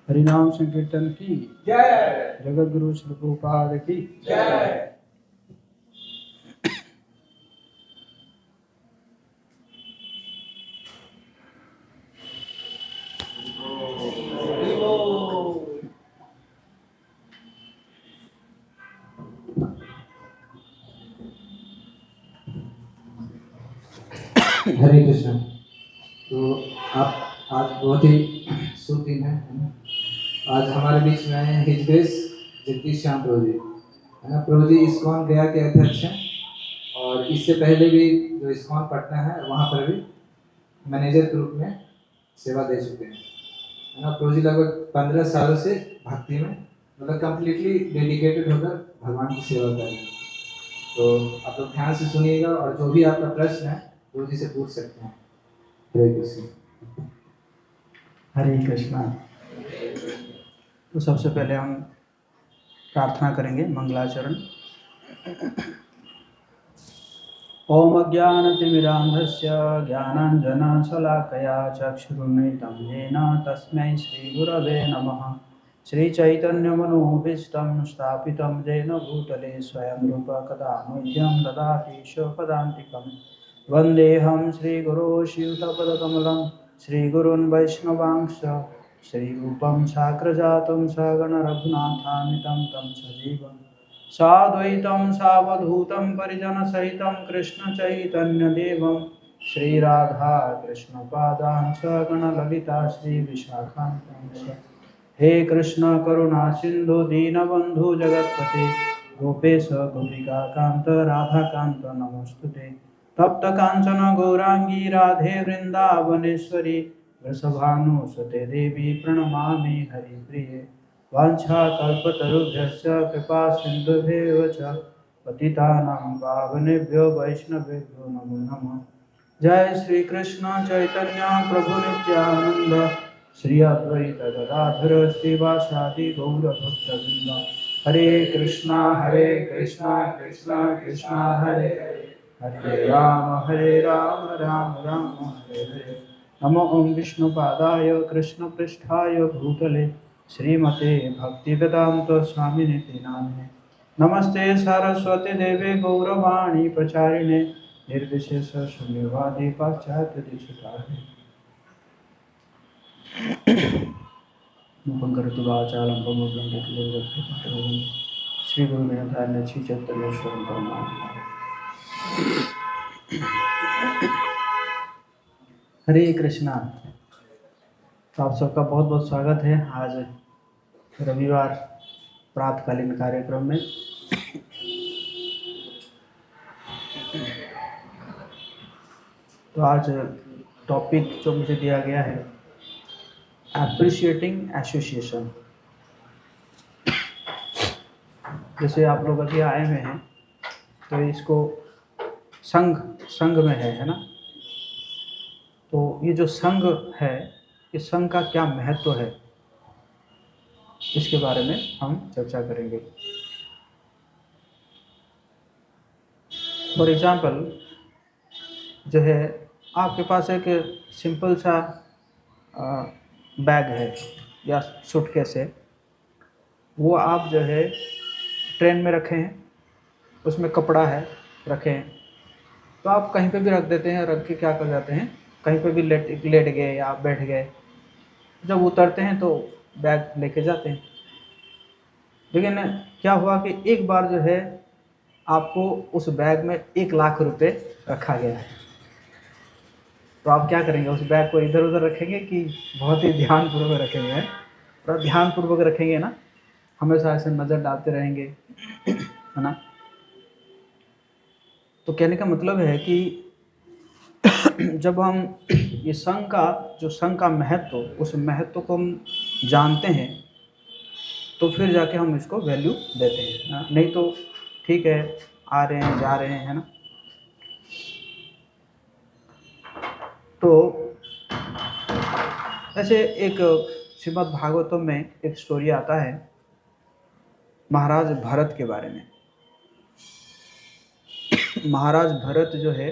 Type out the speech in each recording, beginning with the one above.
हरिनाम संकीर्तन की जय, जगत गुरु श्री प्रभुपाद की जय। हरे कृष्ण। तो आप आज बहुत ही शुभ दिन है ना? आज हमारे बीच में है हिज ग्रेस जगदीश श्याम प्रभु जी, है ना। प्रभु जी इस्कॉन गया के अध्यक्ष हैं और इससे पहले भी जो इस्कॉन पटना है वहाँ पर भी मैनेजर के रूप में सेवा दे चुके हैं, है ना। प्रभु जी लगभग 15 सालों से भक्ति में मतलब कम्प्लीटली डेडिकेटेड होकर भगवान की सेवा कर रहे हैं। तो आप लोग ध्यान से सुनिएगा और जो भी आपका प्रश्न है प्रभु जी से पूछ सकते हैं। हरे कृष्ण। हरे कृष्णा। तो सबसे पहले हम प्रार्थना करेंगे मंगलाचरण। ओम अज्ञानतिमिरान्धस्य ज्ञानाञ्जनशलाकया चक्षुरुन्मिलितं येन तस्मै श्रीगुरवे नमः। श्रीचैतन्यमनोभीष्टं स्थापितं येन भूतले स्वयं रूप कदा मह्यं ददाति स्वपदान्तिकं। वन्देऽहं श्रीगुरो शिवतपदकमलं श्रीगुरून् वैष्णवांश्च श्रीरूपं साग्रजातं सगणरघुनाथान्वितं तं सजीवम् साद्वैतं सावधूतं परिजनसहितं कृष्णचैतन्यदेवं श्रीराधा कृष्णपादान् सगणललिता श्रीविशाखान्वितांश्च। हे कृष्ण करुणा सिन्धु दीनबन्धु जगत्पते गोपेश गोपिकान्त राधाकान्त नमोस्तुते। तप्त कांचन गौरांगी राधे वृंदावनेश्वरी वृषभानुसुते देवी प्रणमामि हरिप्रिये। वाञ्छाकल्पतरुभ्यश्च कृपा सिन्धुभ्येव च पतितानां पावनेभ्यो वैष्णवेभ्यो नमो नमः। जय श्री कृष्ण चैतन्य प्रभु नित्यानंद श्री अद्वैत गदाधर श्रीवासादि गौरभक्तवृंद। हरे कृष्णा कृष्णा कृष्णा हरे हरे राम राम राम हरे हरे। नमो ओम विष्णुपादाय कृष्ण पृष्ठाय भूतले श्रीमते भक्तिवेदांत स्वामिनिति नामिने। नमस्ते सरस्वती देवे गौरवाणी प्रचारिणे निर्विशेष शून्यवादी पाश्चात्य देशतारिणे। मुखंकरोतु वाचालं पङ्गुं लङ्घयति श्री गुरु ग्रंथार्य श्री चैतन्येश्वरं परमात्मा। हरे कृष्णा। तो आप सबका बहुत बहुत स्वागत है आज रविवार प्रातकालीन कार्यक्रम में। तो आज टॉपिक जो मुझे दिया गया है एप्रिशिएटिंग एसोसिएशन। जैसे आप लोग अभी आए हुए हैं तो इसको संघ में है ना। तो ये जो संघ है इस संघ का क्या महत्व है इसके बारे में हम चर्चा करेंगे। फॉर एग्जाम्पल जो है आपके पास एक सिंपल सा बैग है या सूटकेस है, वो आप जो है ट्रेन में रखे हैं, उसमें कपड़ा है रखे हैं, तो आप कहीं पे भी रख देते हैं, रख के क्या कर जाते हैं कहीं पे भी लेट गए या बैठ गए, जब उतरते हैं तो बैग लेके जाते हैं। लेकिन क्या हुआ कि एक बार जो है आपको उस बैग में 1 लाख रुपए रखा गया है, तो आप क्या करेंगे? उस बैग को इधर उधर रखेंगे कि बहुत ही ध्यानपूर्वक रखेंगे? थोड़ा ध्यानपूर्वक रखेंगे ना, हमेशा ऐसे नज़र डालते रहेंगे, है ना। तो कहने का मतलब है कि जब हम ये संघ का महत्व, उस महत्व को हम जानते हैं तो फिर जाके हम इसको वैल्यू देते हैं ना। नहीं तो ठीक है आ रहे हैं जा रहे हैं, है ना। तो ऐसे एक श्रीमद् भागवतम में एक स्टोरी आता है महाराज भरत के बारे में। महाराज भरत जो है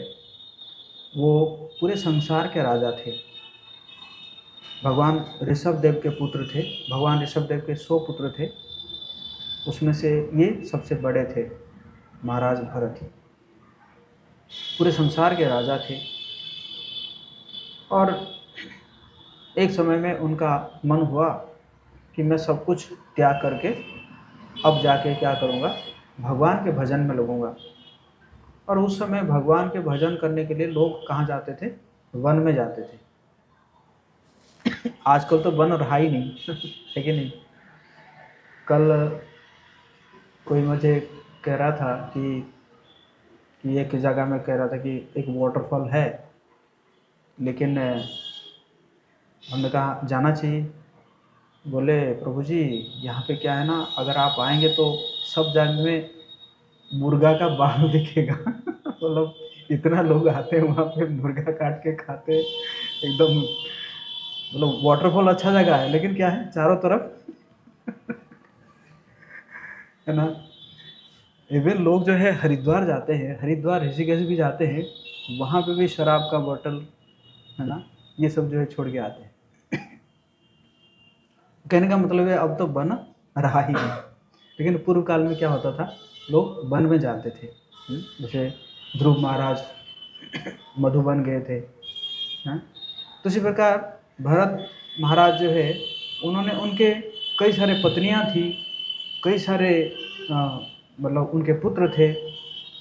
वो पूरे संसार के राजा थे। भगवान ऋषभ देव के पुत्र थे। भगवान ऋषभ देव के 100 पुत्र थे, उसमें से ये सबसे बड़े थे महाराज भरत। पूरे संसार के राजा थे और एक समय में उनका मन हुआ कि मैं सब कुछ त्याग करके अब जाके क्या करूँगा, भगवान के भजन में लगूंगा। और उस समय भगवान के भजन करने के लिए लोग कहाँ जाते थे? वन में जाते थे। आजकल तो वन रहा ही नहीं है कि नहीं। कल कोई मुझे कह रहा था कि एक जगह में कह रहा था कि एक वाटरफॉल है, लेकिन हमने कहा जाना चाहिए। बोले प्रभु जी यहाँ पे क्या है ना, अगर आप आएंगे तो सब जगह में मुर्गा का बाल दिखेगा मतलब इतना लोग आते हैं वहाँ पे, मुर्गा काट के खाते एकदम। मतलब वाटरफॉल अच्छा जगह है, लेकिन क्या है चारों तरफ है ना। इवन लोग जो है हरिद्वार जाते हैं, हरिद्वार ऋषिकेश भी जाते हैं, वहाँ पे भी शराब का बोतल है ना, ये सब जो है छोड़ के आते हैं। कहने का मतलब है अब तो वन रहा ही नहीं। लेकिन पूर्व काल में क्या होता था, लोग वन में जाते थे। जैसे ध्रुव महाराज मधुबन गए थे। तो इसी प्रकार भरत महाराज जो है, उन्होंने उनके कई सारे पत्नियां थी, कई सारे मतलब उनके पुत्र थे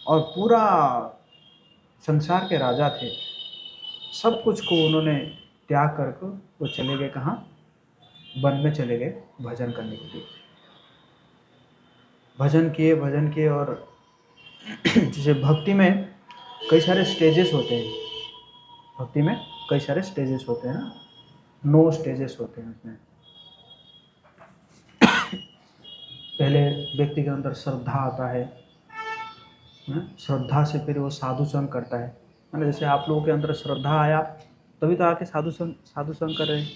और पूरा संसार के राजा थे। सब कुछ को उन्होंने त्याग करके वो चले गए कहाँ? वन में चले गए भजन करने के लिए। भजन किए और जैसे भक्ति में कई सारे स्टेजेस होते हैं। भक्ति में कई सारे स्टेजेस होते हैं ना, 9 स्टेजेस होते हैं उसमें। पहले व्यक्ति के अंदर श्रद्धा आता है, श्रद्धा से फिर वो साधु संग करता है। मतलब जैसे आप लोगों के अंदर श्रद्धा आया तभी तो आके साधु संग कर रहे हैं,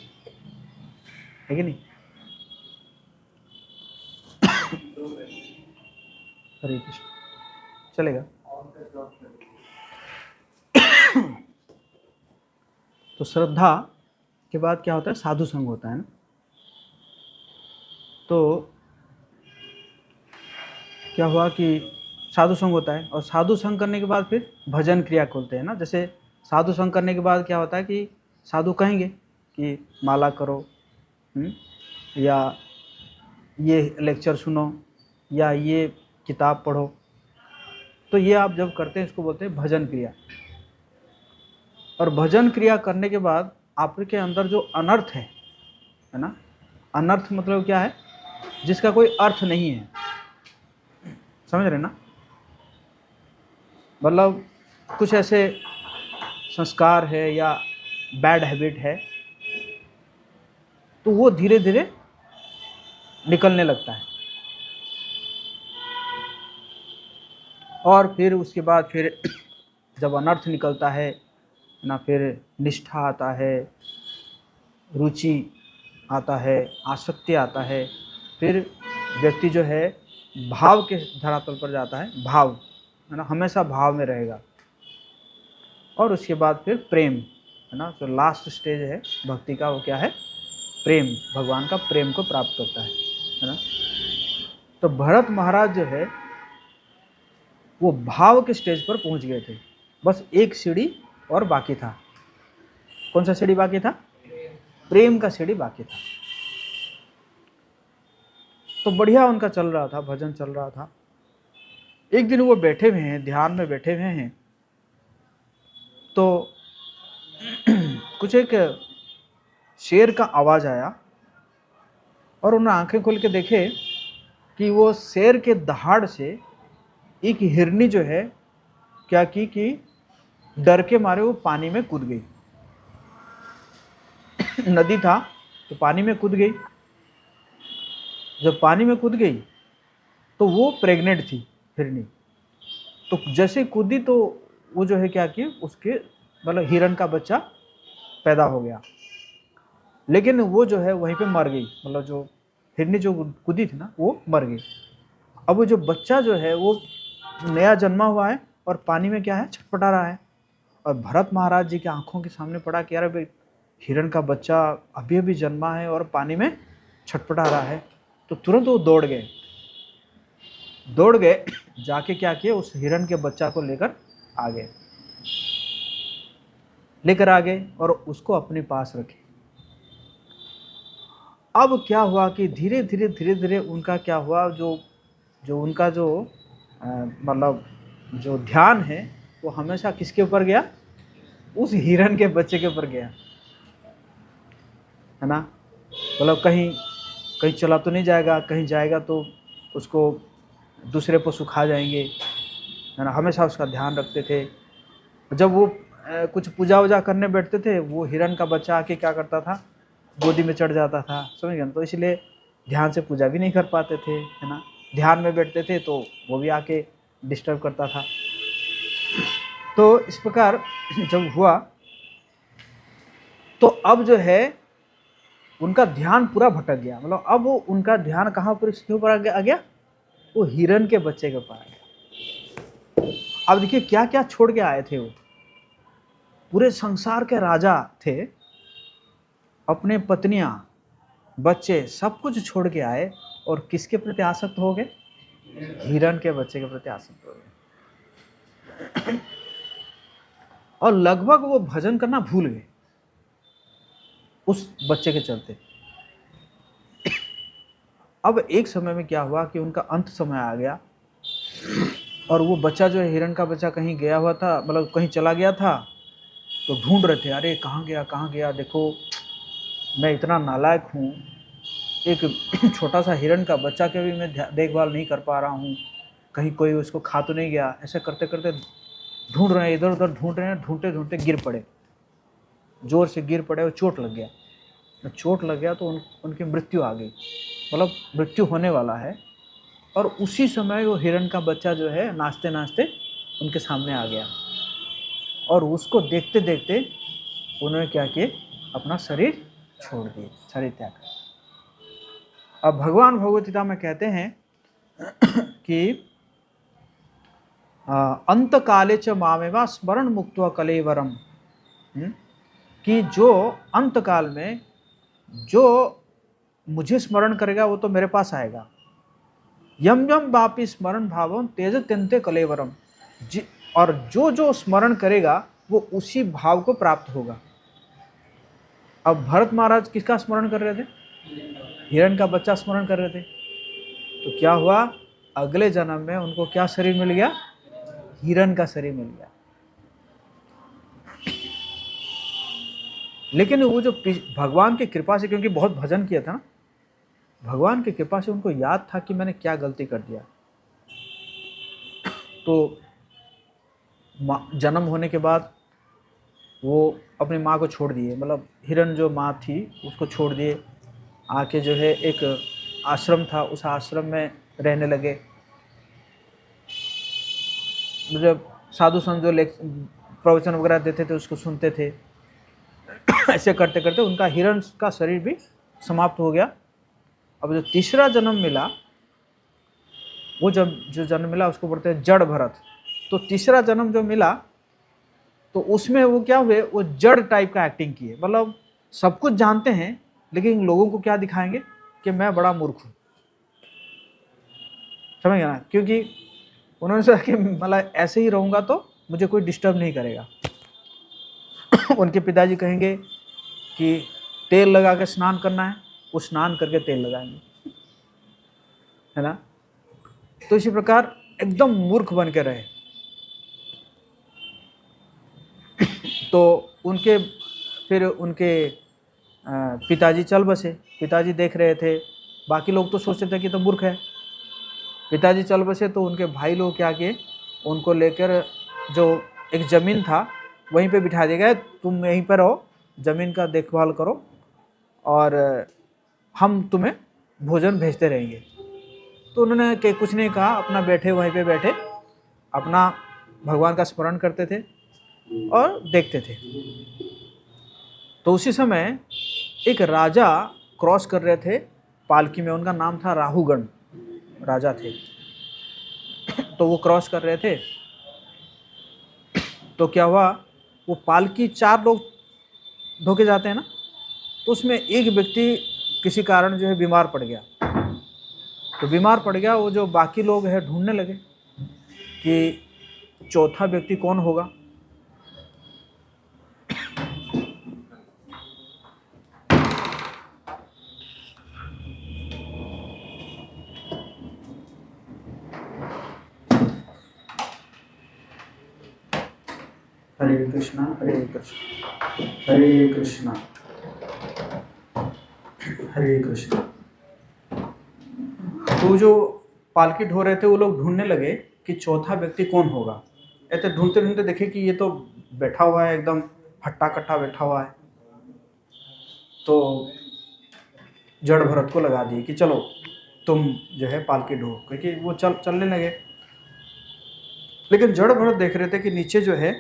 है कि नहीं। हरे कृष्ण, चलेगा। तो श्रद्धा के बाद क्या होता है? साधु संग होता है ना। तो क्या हुआ कि साधु संग होता है और साधु संग करने के बाद फिर भजन क्रिया खोलते हैं ना। जैसे साधु संग करने के बाद क्या होता है कि साधु कहेंगे कि माला करो, या ये लेक्चर सुनो, या ये किताब पढ़ो। तो ये आप जब करते हैं इसको बोलते हैं भजन क्रिया। और भजन क्रिया करने के बाद आपके अंदर जो अनर्थ है ना, अनर्थ मतलब क्या है? जिसका कोई अर्थ नहीं है, समझ रहे ना। मतलब कुछ ऐसे संस्कार है या बैड हैबिट है, तो वो धीरे धीरे निकलने लगता है। और फिर उसके बाद फिर जब अनर्थ निकलता है ना, फिर निष्ठा आता है, रुचि आता है, आसक्ति आता है। फिर व्यक्ति जो है भाव के धरातल पर जाता है, भाव है ना, हमेशा भाव में रहेगा। और उसके बाद फिर प्रेम है ना। जो लास्ट स्टेज है भक्ति का वो क्या है? प्रेम, भगवान का प्रेम को प्राप्त करता है ना। तो भरत महाराज जो है वो भाव के स्टेज पर पहुंच गए थे। बस एक सीढ़ी और बाकी था। कौन सा सीढ़ी बाकी था? प्रेम का सीढ़ी बाकी था। तो बढ़िया उनका चल रहा था, भजन चल रहा था। एक दिन वो बैठे हुए हैं, ध्यान में बैठे हुए हैं, तो कुछ एक शेर का आवाज आया और उन्होंने आंखें खोल के देखे कि वो शेर के दहाड़ से एक हिरनी जो है क्या की कि डर के मारे वो पानी में कूद गई। नदी था तो पानी में कूद गई। जब पानी में कूद गई तो वो प्रेग्नेंट थी हिरनी। तो जैसे कूदी तो वो जो है क्या कि उसके मतलब हिरण का बच्चा पैदा हो गया, लेकिन वो जो है वहीं पे मर गई, मतलब जो हिरनी जो कूदी थी ना वो मर गई। अब वो जो बच्चा जो है वो नया जन्मा हुआ है और पानी में क्या है, छटपटा रहा है। और भरत महाराज जी की आंखों के सामने पड़ा कि यार भाई हिरण का बच्चा अभी अभी जन्मा है और पानी में छटपटा रहा है। तो तुरंत वो दौड़ गए, जाके क्या किए, उस हिरण के बच्चा को लेकर आ गए और उसको अपने पास रखे। अब क्या हुआ कि धीरे धीरे उनका क्या हुआ, जो जो उनका जो मतलब जो ध्यान है वो हमेशा किसके ऊपर गया, उस हिरण के बच्चे के ऊपर गया, है ना। मतलब कहीं कहीं चला तो नहीं जाएगा, कहीं जाएगा तो उसको दूसरे पशु खा जाएंगे, है ना। हमेशा उसका ध्यान रखते थे। जब वो कुछ पूजा वूजा करने बैठते थे, वो हिरण का बच्चा आके क्या करता था, गोदी में चढ़ जाता था, समझ गए। तो इसलिए ध्यान से पूजा भी नहीं कर पाते थे, है ना। ध्यान में बैठते थे तो वो भी आके डिस्टर्ब करता था। तो इस प्रकार जब हुआ तो अब जो है उनका ध्यान पूरा भटक गया। मतलब अब वो उनका ध्यान कहाँ पर, इसके ऊपर आ गया, वो हिरण के बच्चे के ऊपर आ गया। अब देखिए क्या क्या छोड़ के आए थे वो, पूरे संसार के राजा थे, अपने पत्नियां बच्चे सब कुछ छोड़ के आए और किसके प्रति आसक्त हो गए, हिरण के बच्चे के प्रति आसक्त हो गए। और लगभग वो भजन करना भूल गए उस बच्चे के चलते। अब एक समय में क्या हुआ कि उनका अंत समय आ गया और वो बच्चा जो है, हिरण का बच्चा कहीं गया हुआ था, मतलब कहीं चला गया था। तो ढूंढ रहे थे, अरे कहाँ गया, देखो मैं इतना नालायक हूँ, एक छोटा सा हिरण का बच्चा के भी मैं देखभाल नहीं कर पा रहा हूँ, कहीं कोई उसको खा तो नहीं गया। ऐसे करते करते ढूंढ रहे हैं, इधर उधर ढूंढ रहे हैं, ढूंढते ढूंढते गिर पड़े, जोर से गिर पड़े और चोट लग गया। चोट लग गया तो उनकी मृत्यु आ गई, मतलब मृत्यु होने वाला है। और उसी समय वो हिरण का बच्चा जो है नाचते नाचते उनके सामने आ गया और उसको देखते देखते उन्होंने क्या किए, अपना शरीर छोड़ दिए, शरीर त्याग कर। अब भगवान भगवत गीता में कहते हैं कि अंत काले च मामेवा स्मरण मुक्त्वा कलेवरम, कि जो अंत काल में जो मुझे स्मरण करेगा वो तो मेरे पास आएगा। यम यम वापि स्मरण भावम तेज त्यंते कलेवरम, और जो जो स्मरण करेगा वो उसी भाव को प्राप्त होगा। अब भरत महाराज किसका स्मरण कर रहे थे, हिरण का बच्चा स्मरण कर रहे थे। तो क्या हुआ, अगले जन्म में उनको क्या शरीर मिल गया, हिरण का शरीर मिल गया। लेकिन वो जो भगवान की कृपा से, क्योंकि बहुत भजन किया था ना, भगवान की कृपा से उनको याद था कि मैंने क्या गलती कर दिया। तो जन्म होने के बाद वो अपनी माँ को छोड़ दिए, मतलब हिरण जो माँ थी उसको छोड़ दिए, आके जो है एक आश्रम था, उस आश्रम में रहने लगे। जब साधु संत जो प्रवचन वगैरह देते थे उसको सुनते थे। ऐसे करते करते उनका हिरण का शरीर भी समाप्त हो गया। अब जो तीसरा जन्म मिला, वो जो जन्म मिला उसको बोलते हैं जड़ भरत। तो तीसरा जन्म जो मिला तो उसमें वो क्या हुए, वो जड़ टाइप का एक्टिंग किए, मतलब सब कुछ जानते हैं लेकिन लोगों को क्या दिखाएंगे कि मैं बड़ा मूर्ख हूँ, समझ गया ना। क्योंकि उन्होंने सोचा कि मतलब ऐसे ही रहूँगा तो मुझे कोई डिस्टर्ब नहीं करेगा। उनके पिताजी कहेंगे कि तेल लगा के स्नान करना है, वो स्नान करके तेल लगाएंगे, है ना। तो इसी प्रकार एकदम मूर्ख बन के रहे। तो फिर उनके पिताजी चल बसे। पिताजी देख रहे थे, बाकी लोग तो सोचते थे कि तो मूर्ख है। पिताजी चल बसे तो उनके भाई लोग क्या किए, उनको लेकर जो एक ज़मीन था वहीं पे बिठा दिया गया, तुम यहीं पर रहो, ज़मीन का देखभाल करो और हम तुम्हें भोजन भेजते रहेंगे। तो उन्होंने कुछ नहीं कहा, अपना बैठे वहीं पे बैठे अपना भगवान का स्मरण करते थे और देखते थे। तो उसी समय एक राजा क्रॉस कर रहे थे पालकी में, उनका नाम था राहुगण राजा थे। तो वो क्रॉस कर रहे थे, तो क्या हुआ, वो पालकी 4 लोग ढोके जाते हैं ना, तो उसमें एक व्यक्ति किसी कारण जो है बीमार पड़ गया। तो बीमार पड़ गया, वो जो बाकी लोग हैं ढूंढने लगे कि चौथा व्यक्ति कौन होगा। हरे कृष्णा हरे कृष्णा हरे कृष्णा हरे कृष्णा। तो जो पालकी ढो रहे थे वो लोग ढूंढने लगे कि चौथा व्यक्ति कौन होगा। ऐसे ढूंढते ढूंढते देखे कि ये तो बैठा हुआ है, एकदम हट्टा कट्टा बैठा हुआ है। तो जड़ भरत को लगा दिए कि चलो तुम जो है पालकी ढो, क्योंकि वो चलने लगे। लेकिन जड़ भरत देख रहे थे कि नीचे जो है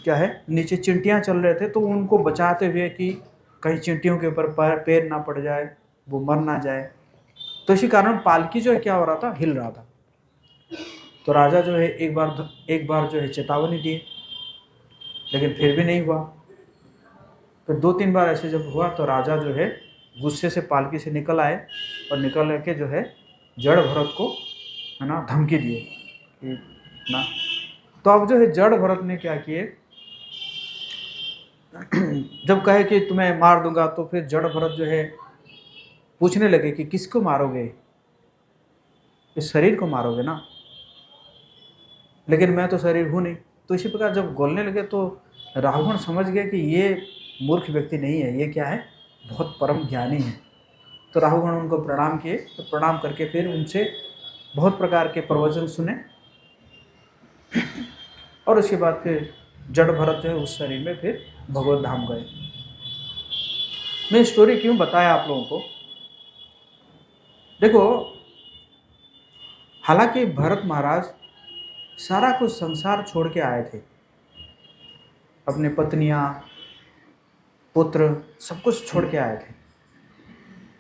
क्या है, नीचे चींटियां चल रहे थे, तो उनको बचाते हुए कि कहीं चींटियों के ऊपर पैर ना पड़ जाए, वो मर ना जाए। तो इसी कारण पालकी जो है क्या हो रहा था, हिल रहा था। तो राजा जो है एक बार जो है चेतावनी दिए, लेकिन फिर भी नहीं हुआ। फिर 2-3 बार ऐसे जब हुआ तो राजा जो है गुस्से से पालकी से निकल आए और निकल के जो है जड़ भरत को है ना धमकी दिए कि ना। तो अब जो है जड़ भरत ने क्या किए, जब कहे कि तुम्हें मार दूंगा, तो फिर जड़ भरत जो है पूछने लगे कि किसको मारोगे, इस शरीर को मारोगे ना, लेकिन मैं तो शरीर हूँ नहीं। तो इसी प्रकार जब बोलने लगे तो रावण समझ गए कि ये मूर्ख व्यक्ति नहीं है, ये क्या है, बहुत परम ज्ञानी है। तो राहुगण उनको प्रणाम किए, तो प्रणाम करके फिर उनसे बहुत प्रकार के प्रवचन सुने, और उसके बाद फिर जड़ भरत जो है उस शरीर में फिर भगवत धाम गए। मैं स्टोरी क्यों बताया आप लोगों को, देखो हालांकि भरत महाराज सारा कुछ संसार छोड़ के आए थे, अपने पत्नियां पुत्र सब कुछ छोड़ के आए थे,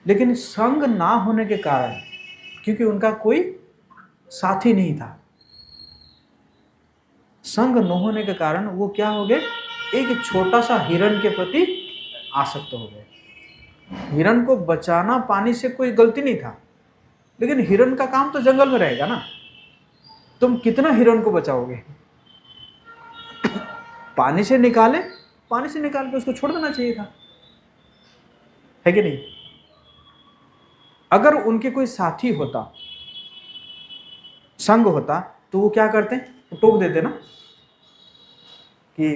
लेकिन संग ना होने के कारण, क्योंकि उनका कोई साथी नहीं था, संग न होने के कारण वो क्या हो गए, एक छोटा सा हिरण के प्रति आसक्त हो गए। हिरण को बचाना पानी से कोई गलती नहीं था, लेकिन हिरण का काम तो जंगल में रहेगा ना, तुम कितना हिरण को बचाओगे। पानी से निकाल के उसको छोड़ देना चाहिए था, है कि नहीं। अगर उनके कोई साथी होता, संग होता, तो वो क्या करते, टोक देते ना कि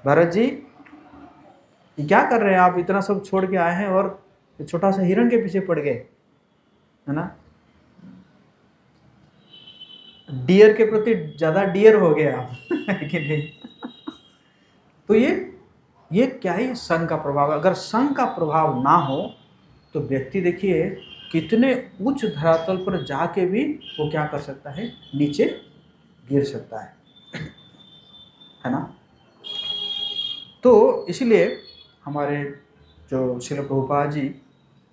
भरत जी ये क्या कर रहे हैं आप, इतना सब छोड़ के आए हैं और छोटा सा हिरण के पीछे पड़ गए, है ना। डियर के प्रति ज्यादा डियर हो गए आप है कि नहीं। तो ये क्या है, संग का प्रभाव। अगर संग का प्रभाव ना हो तो व्यक्ति देखिए कितने उच्च धरातल पर जाके भी वो क्या कर सकता है, नीचे गिर सकता है ना। तो इसलिए हमारे जो श्रील प्रभुपाद जी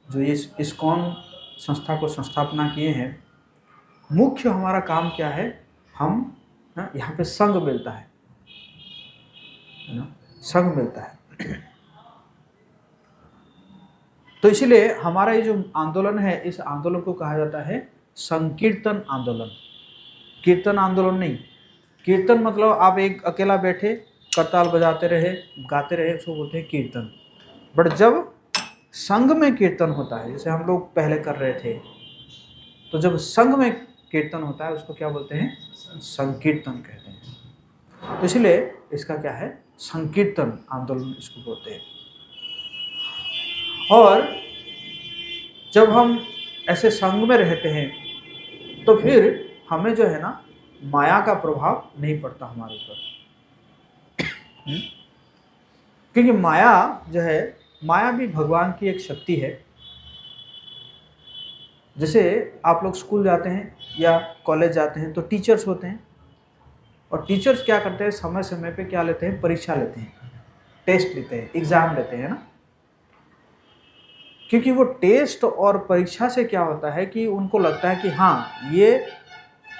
जो ये इस्कॉन संस्था को संस्थापना किए हैं, मुख्य हमारा काम क्या है, हम यहाँ पे संग मिलता है ना, संग मिलता है। तो इसलिए हमारा ये जो आंदोलन है, इस आंदोलन को कहा जाता है संकीर्तन आंदोलन। कीर्तन आंदोलन नहीं, कीर्तन मतलब आप एक अकेला बैठे करताल बजाते रहे गाते रहे, उसको बोलते हैं कीर्तन। बट जब संघ में कीर्तन होता है, जैसे हम लोग पहले कर रहे थे, तो जब संघ में कीर्तन होता है उसको क्या बोलते हैं, संकीर्तन कहते हैं। तो इसलिए इसका क्या है, संकीर्तन आंदोलन इसको बोलते हैं। और जब हम ऐसे संघ में रहते हैं तो फिर हमें जो है ना माया का प्रभाव नहीं पड़ता हमारे ऊपर, क्योंकि माया जो है, माया भी भगवान की एक शक्ति है। जैसे आप लोग स्कूल जाते हैं या कॉलेज जाते हैं तो टीचर्स होते हैं, और टीचर्स क्या करते हैं, समय समय पे क्या लेते हैं, परीक्षा लेते हैं। टेस्ट लेते हैं, एग्जाम लेते हैं ना। क्योंकि वो टेस्ट और परीक्षा से क्या होता है कि उनको लगता है कि हाँ ये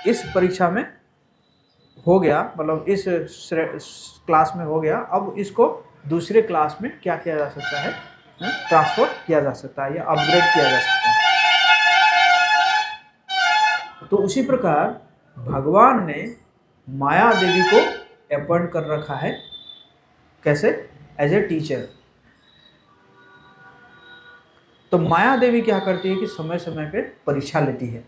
इस परीक्षा में हो गया, मतलब इस क्लास में हो गया, अब इसको दूसरे क्लास में क्या किया जा सकता है, ट्रांसफर किया जा सकता है या अपग्रेड किया जा सकता है। तो उसी प्रकार भगवान ने माया देवी को अपॉइंट कर रखा है, कैसे, एज ए टीचर। तो माया देवी क्या करती है कि समय समय पे परीक्षा लेती है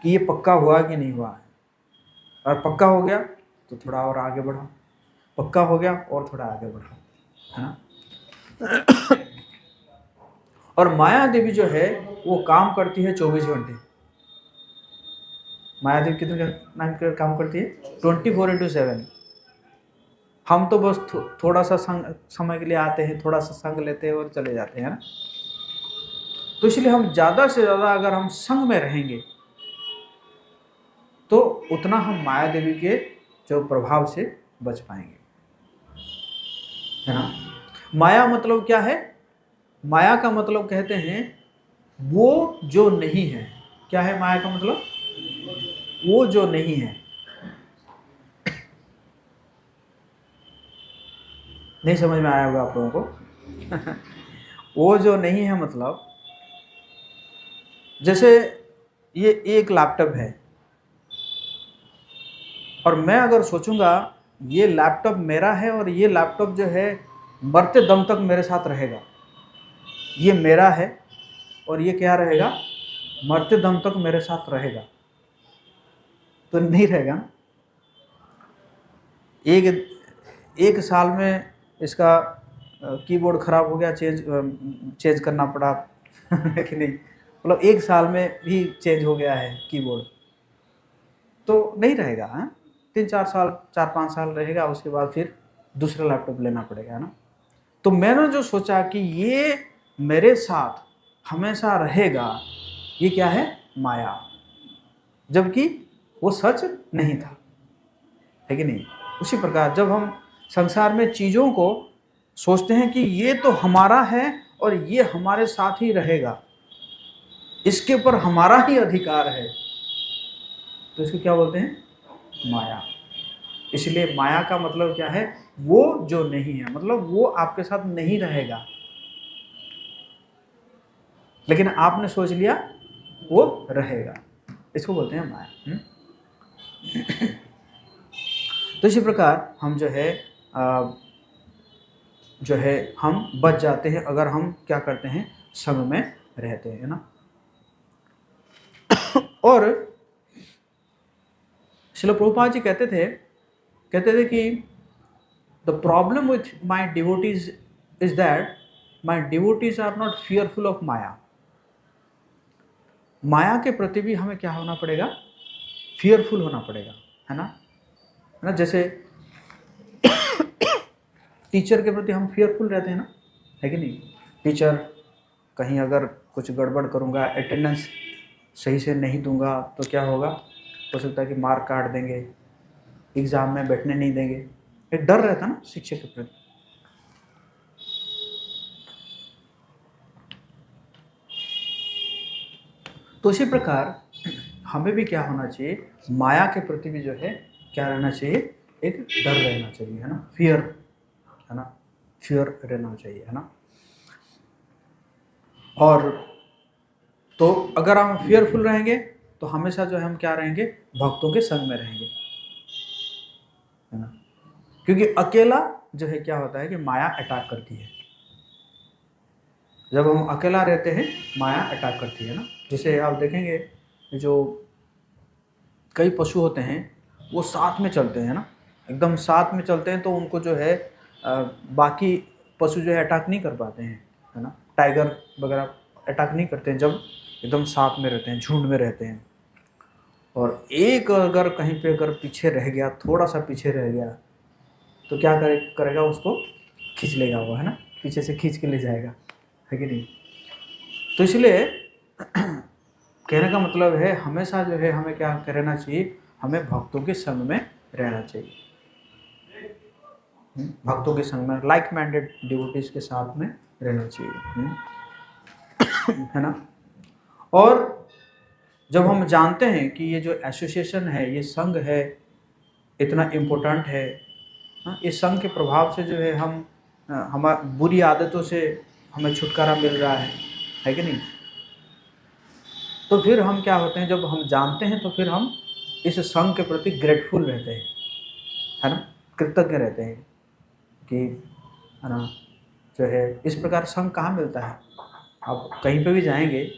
कि ये पक्का हुआ कि नहीं हुआ है, और पक्का हो गया तो थोड़ा और आगे बढ़ो, पक्का हो गया और थोड़ा आगे बढ़ो, है ना। और माया देवी जो है वो काम करती है 24 घंटे। माया देवी कितने घंटे काम करती है? 24/7। हम तो बस थोड़ा सा समय के लिए आते हैं, थोड़ा सा संग लेते हैं और चले जाते हैं ना। तो इसलिए हम ज़्यादा से ज़्यादा अगर हम संग में रहेंगे तो उतना हम माया देवी के जो प्रभाव से बच पाएंगे, है ना। माया मतलब क्या है? माया का मतलब कहते हैं वो जो नहीं है। क्या है माया का मतलब? वो जो नहीं है। नहीं समझ में आया होगा आप लोगों को। वो जो नहीं है मतलब, जैसे ये एक लैपटॉप है और मैं अगर सोचूंगा ये लैपटॉप मेरा है और ये लैपटॉप जो है मरते दम तक मेरे साथ रहेगा, ये मेरा है और ये क्या रहेगा, मरते दम तक मेरे साथ रहेगा, तो नहीं रहेगा ना। एक साल में इसका कीबोर्ड खराब हो गया, चेंज करना पड़ा। है कि नहीं? मतलब एक साल में भी चेंज हो गया है कीबोर्ड, तो नहीं रहेगा। 3-4 साल, 4-5 साल रहेगा, उसके बाद फिर दूसरा लैपटॉप लेना पड़ेगा, है ना। तो मैंने जो सोचा कि ये मेरे साथ हमेशा रहेगा, ये क्या है? माया। जबकि वो सच नहीं था, है कि नहीं। उसी प्रकार जब हम संसार में चीज़ों को सोचते हैं कि ये तो हमारा है और ये हमारे साथ ही रहेगा, इसके ऊपर हमारा ही अधिकार है, तो इसको क्या बोलते हैं? माया। इसलिए माया का मतलब क्या है? वो जो नहीं है, मतलब वो आपके साथ नहीं रहेगा, लेकिन आपने सोच लिया वो रहेगा, इसको बोलते हैं माया। तो इसी प्रकार हम जो है हम बच जाते हैं अगर हम क्या करते हैं? संग में रहते हैं ना। और श्रील प्रभुपाद जी कहते थे कि the problem with my devotees is that my devotees are not fearful of maya. माया के प्रति भी हमें क्या होना पड़ेगा? फियरफुल होना पड़ेगा, है ना। जैसे टीचर के प्रति हम फियरफुल रहते हैं ना, है कि नहीं। टीचर कहीं अगर कुछ गड़बड़ करूँगा, अटेंडेंस सही से नहीं दूंगा तो क्या होगा? हो सकता है कि मार्क काट देंगे, एग्ज़ाम में बैठने नहीं देंगे। एक डर रहता ना शिक्षक के प्रति। तो इसी प्रकार हमें भी क्या होना चाहिए? माया के प्रति भी जो है क्या रहना चाहिए? एक डर रहना चाहिए, है ना, फियर, है ना, फियर रहना चाहिए, है ना। और तो अगर हम फियरफुल रहेंगे तो हमेशा जो है हम क्या रहेंगे? भक्तों के संग में रहेंगे, है ना। क्योंकि अकेला जो है क्या होता है कि माया अटैक करती है। जब हम अकेला रहते हैं माया अटैक करती है ना। जैसे आप देखेंगे जो कई पशु होते हैं वो साथ में चलते हैं ना, एकदम साथ में चलते हैं, तो उनको जो है बाकी पशु जो है अटैक नहीं कर पाते हैं, है ना। टाइगर वगैरह अटैक नहीं करते हैं जब एकदम साथ में रहते हैं, झुंड में रहते हैं। और एक अगर कहीं पे अगर पीछे रह गया, थोड़ा सा पीछे रह गया, तो क्या करेगा? उसको खींच लेगा वो, है ना, पीछे से खींच के ले जाएगा, है कि नहीं। तो इसलिए कहने का मतलब है हमेशा जो है हमें क्या रहना चाहिए? हमें भक्तों के संग में रहना चाहिए। भक्तों के संग में, लाइक माइंडेड डिवोटीज के साथ में रहना चाहिए, है ना। और जब हम जानते हैं कि ये जो एसोसिएशन है, ये संघ है, इतना इम्पोर्टेंट है, इस संघ के प्रभाव से जो है हम बुरी आदतों से हमें छुटकारा मिल रहा है कि नहीं। तो फिर हम क्या होते हैं, जब हम जानते हैं तो फिर हम इस संघ के प्रति ग्रेटफुल रहते हैं, है ना, कृतज्ञ रहते हैं कि, है ना, जो है इस प्रकार संघ कहाँ मिलता है। आप कहीं पे भी जाएंगे,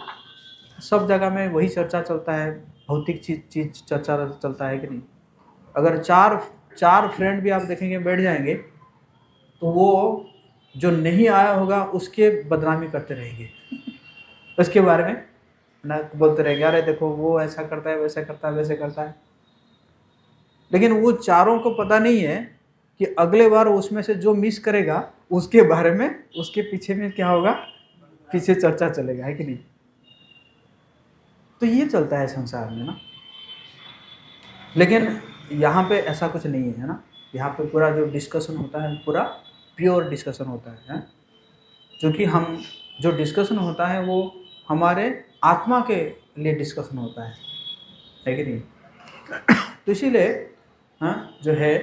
सब जगह में वही चर्चा चलता है, भौतिक चीज चर्चा चलता है कि नहीं। अगर चार फ्रेंड भी आप देखेंगे बैठ जाएंगे, तो वो जो नहीं आया होगा उसके बदनामी करते रहेंगे उसके बारे में ना, बोलते रहेंगे, अरे देखो वो ऐसा करता है, वैसा करता है, वैसे करता है। लेकिन वो चारों को पता नहीं है कि अगले बार उसमें से जो मिस करेगा उसके बारे में, उसके पीछे में क्या होगा, पीछे चर्चा चलेगा, है कि नहीं। तो ये चलता है संसार में ना। लेकिन यहाँ पे ऐसा कुछ नहीं है ना। यहाँ पे पूरा जो डिस्कशन होता है पूरा प्योर डिस्कशन होता है, क्योंकि हम जो डिस्कशन होता है वो हमारे आत्मा के लिए डिस्कशन होता है कि नहीं। तो इसीलिए जो है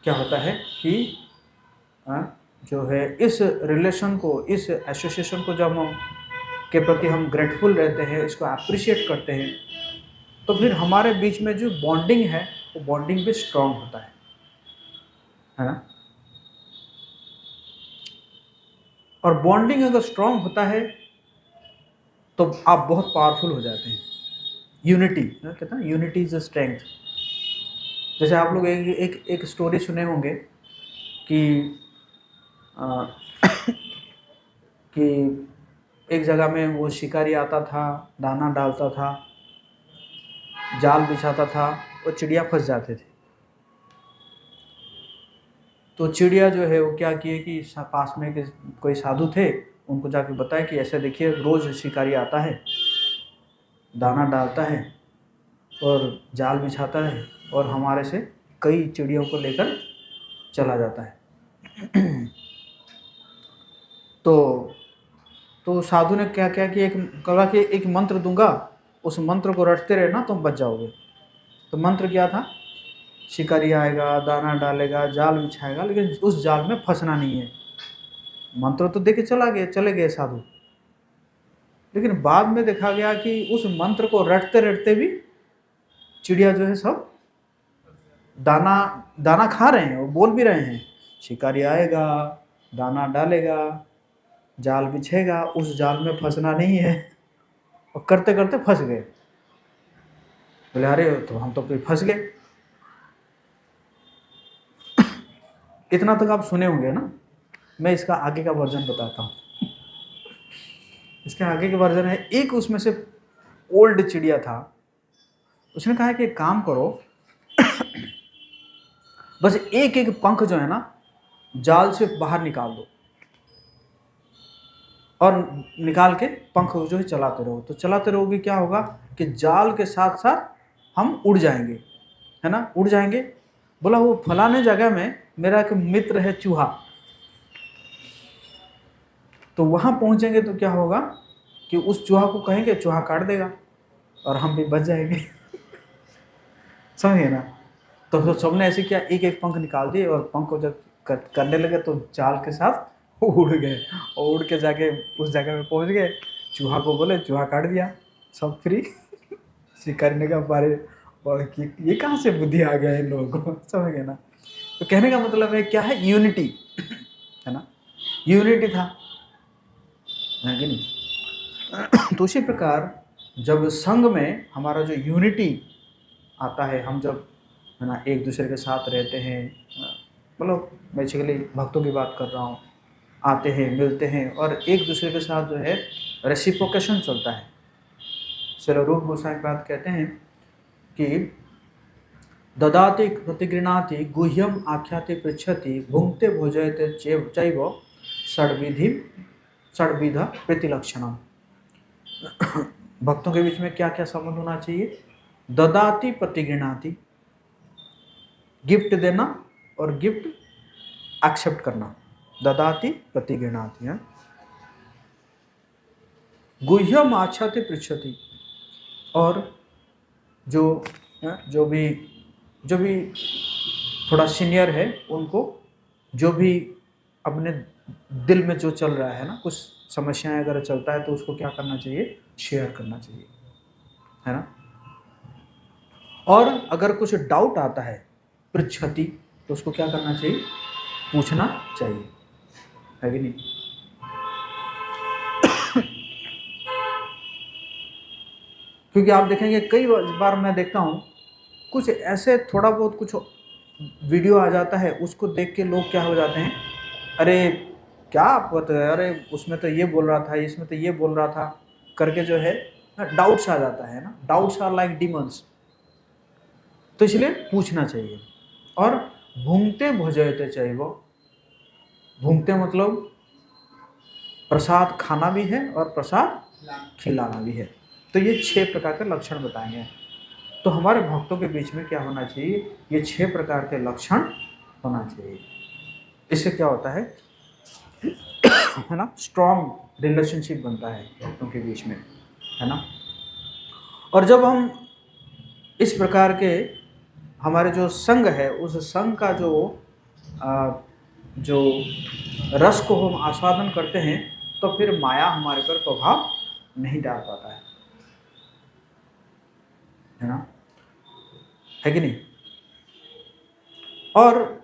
क्या होता है कि जो है इस रिलेशन को, इस एसोसिएशन को जब हम के प्रति हम ग्रेटफुल रहते हैं, इसको अप्रिशिएट करते हैं, तो फिर हमारे बीच में जो बॉन्डिंग है वो बॉन्डिंग भी स्ट्रांग होता है ना। और बॉन्डिंग अगर स्ट्रांग होता है तो आप बहुत पावरफुल हो जाते हैं। यूनिटी, कहते हैं यूनिटी इज अ स्ट्रेंथ। जैसे आप लोग एक स्टोरी सुने होंगे कि कि एक जगह में वो शिकारी आता था, दाना डालता था, जाल बिछाता था, और चिड़िया फंस जाते थे। तो चिड़िया जो है वो क्या किए कि पास में कोई साधु थे, उनको जाके बताया कि ऐसे देखिए रोज शिकारी आता है, दाना डालता है और जाल बिछाता है, और हमारे से कई चिड़ियों को लेकर चला जाता है। तो साधु ने क्या क्या कि कहा कि एक मंत्र दूंगा, उस मंत्र को रटते रहना तुम बच जाओगे। तो मंत्र क्या था, शिकारी आएगा, दाना डालेगा, जाल बिछाएगा, लेकिन उस जाल में फंसना नहीं है। मंत्र तो दे के चले गए साधु, लेकिन बाद में देखा गया कि उस मंत्र को रटते रटते भी चिड़िया जो है सब दाना खा रहे हैं, वो बोल भी रहे हैं, शिकारी आएगा, दाना डालेगा, जाल बिछेगा, उस जाल में फंसना नहीं है, और करते करते फंस गए। बोले अरे तो हम तो फिर फंस गए। इतना तक आप सुने होंगे ना। मैं इसका आगे का वर्जन बताता हूँ। इसके आगे के वर्जन है, एक उसमें से ओल्ड चिड़िया था, उसने कहा कि एक काम करो, बस एक एक पंख जो है ना जाल से बाहर निकाल दो, और निकाल के पंख जो है चलाते रहो। तो चलाते रहोगे क्या होगा कि जाल के साथ साथ हम उड़ जाएंगे, है ना, उड़ जाएंगे। बोला वो फलाने जगह में मेरा एक मित्र है चूहा, तो वहां पहुंचेंगे तो क्या होगा कि उस चूहा को कहेंगे, चूहा काट देगा और हम भी बच जाएंगे। समझिए ना। तो सबने ऐसे किया, एक एक पंख निकाल दिए, और पंख को जब करने लगे तो जाल के साथ उड़ गए, और उड़ के जाके उस जगह में पहुंच गए। चूहा को बोले, चूहा काट दिया, सब फ्री। शिकारी ने कहा बारे ये कहाँ से बुद्धि आ गया इन लोगों को। समझ गए ना। तो कहने का मतलब है क्या है, यूनिटी, है ना, यूनिटी था, है कि नहीं। तो उसी प्रकार जब संघ में हमारा जो यूनिटी आता है, हम जब, है ना, एक दूसरे के साथ रहते हैं, मतलब बेसिकली भक्तों की बात कर रहा हूँ, आते हैं, मिलते हैं, और एक दूसरे के साथ जो है रेसिप्रोकेशन चलता है। चलो रूप गोस्वामी बात कहते हैं कि ददाति प्रतिगृणाति गुह्यम आख्याति पृच्छति भुंक्ते भोजयते चैव षड्विधा प्रतिलक्षणम। भक्तों के बीच में क्या क्या संबंध होना चाहिए, ददाति प्रतिगृणाति, गिफ्ट देना और गिफ्ट एक्सेप्ट करना, ददाति प्रतिगृह्णाति है। गुह्यम आच्छाति पृच्छति, और जो भी थोड़ा सीनियर है उनको, जो भी अपने दिल में जो चल रहा है ना, कुछ समस्याएं अगर चलता है तो उसको क्या करना चाहिए, शेयर करना चाहिए, है ना। और अगर कुछ डाउट आता है पृच्छति, तो उसको क्या करना चाहिए, पूछना चाहिए, है कि नहीं। क्योंकि आप देखेंगे कई बार मैं देखता हूँ कुछ ऐसे थोड़ा बहुत कुछ वीडियो आ जाता है, उसको देख के लोग क्या हो जाते हैं, अरे क्या पता है, अरे उसमें तो ये बोल रहा था, इसमें तो ये बोल रहा था करके जो है डाउट्स आ जाता है ना। Doubts are like demons. तो इसलिए पूछना चाहिए। और भूंगते भोजयते चाहिए, वो भूंगते मतलब प्रसाद खाना भी है और प्रसाद खिलाना भी है। तो ये 6 प्रकार के लक्षण बताएंगे। तो हमारे भक्तों के बीच में क्या होना चाहिए, ये 6 प्रकार के लक्षण होना चाहिए। इससे क्या होता है ना, स्ट्रॉन्ग रिलेशनशिप बनता है भक्तों के बीच में, है ना। और जब हम इस प्रकार के हमारे जो संघ है, उस संघ का जो रस को हम आस्वादन करते हैं, तो फिर माया हमारे पर प्रभाव नहीं डाल पाता है ना, है कि नहीं। और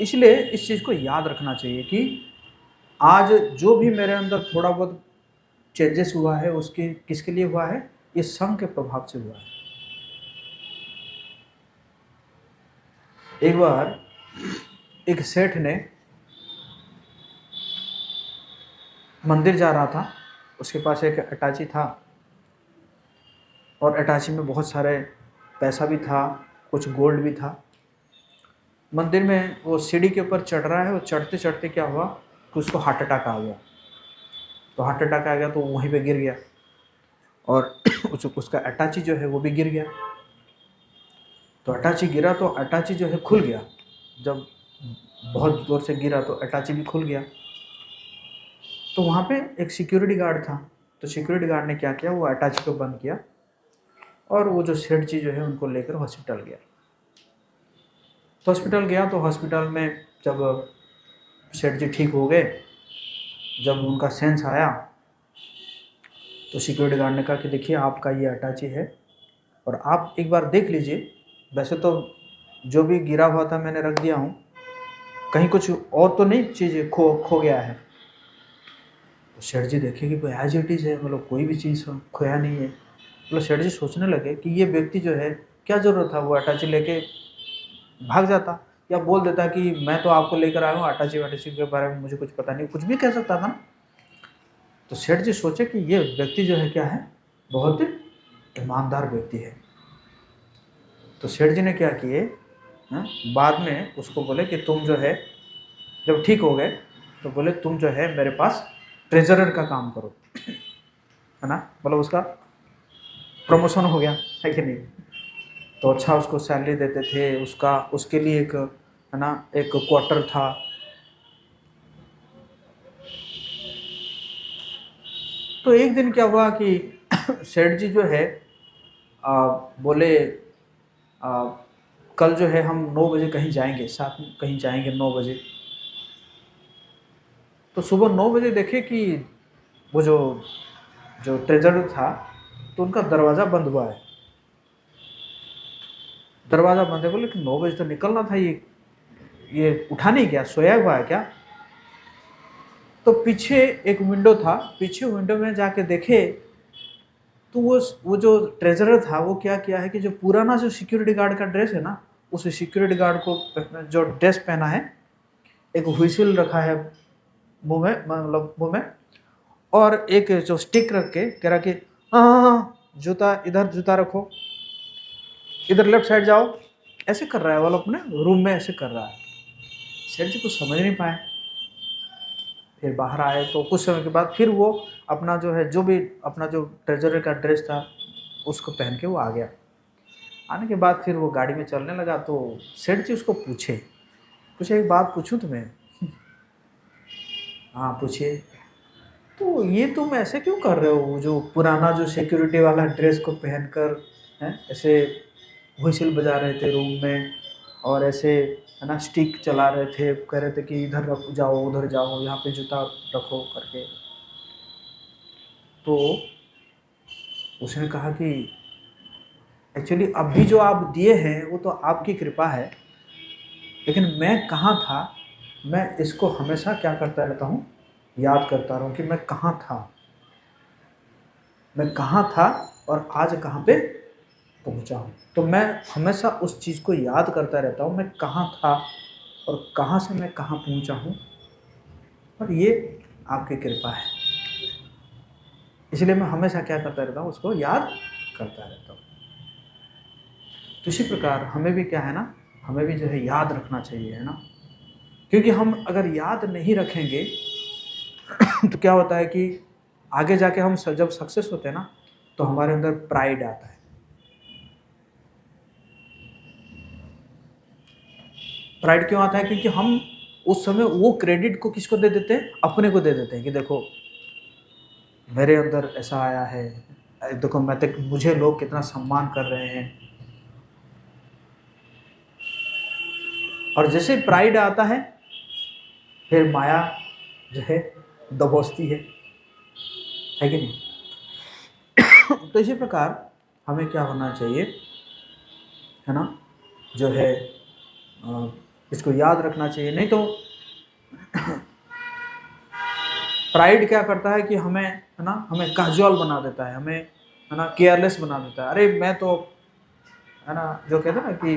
इसलिए इस चीज़ को याद रखना चाहिए कि आज जो भी मेरे अंदर थोड़ा बहुत चेंजेस हुआ है, उसके किसके लिए हुआ है, ये संघ के प्रभाव से हुआ है। एक बार एक सेठ ने मंदिर जा रहा था, उसके पास एक अटैची था, और अटैची में बहुत सारे पैसा भी था, कुछ गोल्ड भी था। मंदिर में वो सीढ़ी के ऊपर चढ़ रहा है, वो चढ़ते चढ़ते क्या हुआ कि उसको हार्ट अटैक आ गया। तो हार्ट अटैक आ गया तो वहीं पे गिर गया, और उसका अटैची जो है वो भी गिर गया। तो अटैची गिरा तो अटैची जो है खुल गया, जब बहुत जोर से गिरा तो अटैची भी खुल गया। तो वहाँ पे एक सिक्योरिटी गार्ड था, तो सिक्योरिटी गार्ड ने क्या किया, वो अटैची को बंद किया, और वो जो सेठ जी जो है उनको लेकर हॉस्पिटल गया। तो हॉस्पिटल गया तो हॉस्पिटल में जब सेठ जी ठीक हो गए, जब उनका सेंस आया, तो सिक्योरिटी गार्ड ने कहा कि देखिए आपका ये अटैची है, और आप एक बार देख लीजिए, वैसे तो जो भी गिरा हुआ था मैंने रख दिया हूँ, कहीं कुछ और तो नहीं चीज़ खो गया है। तो सेठ जी देखे कि भाई एज इट इज़ है, मतलब कोई भी चीज़ खोया नहीं है। मतलब सेठ जी सोचने लगे कि ये व्यक्ति जो है, क्या ज़रूरत था वो अटैची लेके भाग जाता, या बोल देता कि मैं तो आपको लेकर आया हूँ, अटैची वटैची के बारे में मुझे कुछ पता नहीं, कुछ भी कह सकता था ना। तो सेठ जी सोचे कि ये व्यक्ति जो है क्या है, बहुत ईमानदार व्यक्ति है। तो सेठ जी ने क्या किए, बाद में उसको बोले कि तुम जो है, जब ठीक हो गए तो बोले तुम जो है मेरे पास ट्रेजरर का काम करो, है ना, मतलब उसका प्रमोशन हो गया, है कि नहीं। तो अच्छा उसको सैलरी देते थे, उसके लिए एक, है ना, एक क्वार्टर था। तो एक दिन क्या हुआ कि सेठ जी जो है बोले कल जो है हम 9 बजे कहीं जाएंगे, साथ में कहीं जाएंगे 9 बजे। तो सुबह 9 बजे देखे कि वो जो ट्रेजरर था, तो उनका दरवाज़ा बंद हुआ है। दरवाज़ा बंद है, बोले कि 9 बजे तो निकलना था, ये उठा नहीं क्या, सोया हुआ है क्या। तो पीछे एक विंडो था, पीछे विंडो में जाके देखे तो वो जो ट्रेजरर था वो क्या किया है कि जो पुराना जो सिक्योरिटी गार्ड का ड्रेस है ना, उस सिक्योरिटी गार्ड को जो ड्रेस पहना है, एक व्हिसिल रखा है मुंह में, मतलब मुंह में, और एक जो स्टिक रख के कह रहा कि जूता इधर, जूता रखो इधर, लेफ्ट साइड जाओ, ऐसे कर रहा है। वो अपने रूम में ऐसे कर रहा है। सेठ जी कुछ समझ नहीं पाए। फिर बाहर आए तो कुछ समय के बाद फिर वो अपना जो है, जो भी अपना जो ट्रेजरर का ड्रेस था उसको पहन के वो आ गया। आने के बाद फिर वो गाड़ी में चलने लगा, तो सेठ जी उसको पूछे कुछ एक बात पूछूं तुम्हें? हाँ पूछिए। तो ये तुम ऐसे क्यों कर रहे हो, जो पुराना जो सिक्योरिटी वाला ड्रेस को पहनकर हैं, ऐसे व्हिसिल बजा रहे थे रूम में, और ऐसे है ना स्टिक चला रहे थे, कह रहे थे कि इधर रख जाओ उधर जाओ, यहाँ पे जूता रखो करके। तो उसने कहा कि एक्चुअली अभी जो आप दिए हैं वो तो आपकी कृपा है, लेकिन मैं कहाँ था, मैं इसको हमेशा क्या करता रहता हूँ, याद करता रहूँ कि मैं कहाँ था, मैं कहाँ था और आज कहाँ पे पहुँचा हूँ। तो मैं हमेशा उस चीज़ को याद करता रहता हूँ, मैं कहाँ था और कहाँ से मैं कहाँ पहुँचा हूँ, और ये आपकी कृपा है। इसलिए मैं हमेशा क्या करता रहता हूँ, उसको याद करता रहता हूँ। तो इसी प्रकार हमें भी क्या है ना, हमें भी जो है याद रखना चाहिए, है ना। क्योंकि हम अगर याद नहीं रखेंगे तो क्या होता है कि आगे जाके हम जब सक्सेस होते हैं ना, तो हमारे अंदर प्राइड आता है। प्राइड क्यों आता है? क्योंकि हम उस समय वो क्रेडिट को किसको दे देते हैं, अपने को दे देते हैं कि देखो मेरे अंदर ऐसा आया है, देखो मैं तक मुझे लोग कितना सम्मान कर रहे हैं। और जैसे प्राइड आता है फिर माया जो है दबोचती है कि नहीं। तो इसी प्रकार हमें क्या होना चाहिए, है ना, जो है इसको याद रखना चाहिए। नहीं तो प्राइड क्या करता है कि हमें, है ना, हमें कैजुअल बना देता है, हमें है ना केयरलेस बना देता है। अरे मैं तो, है ना, जो कहते हैं ना कि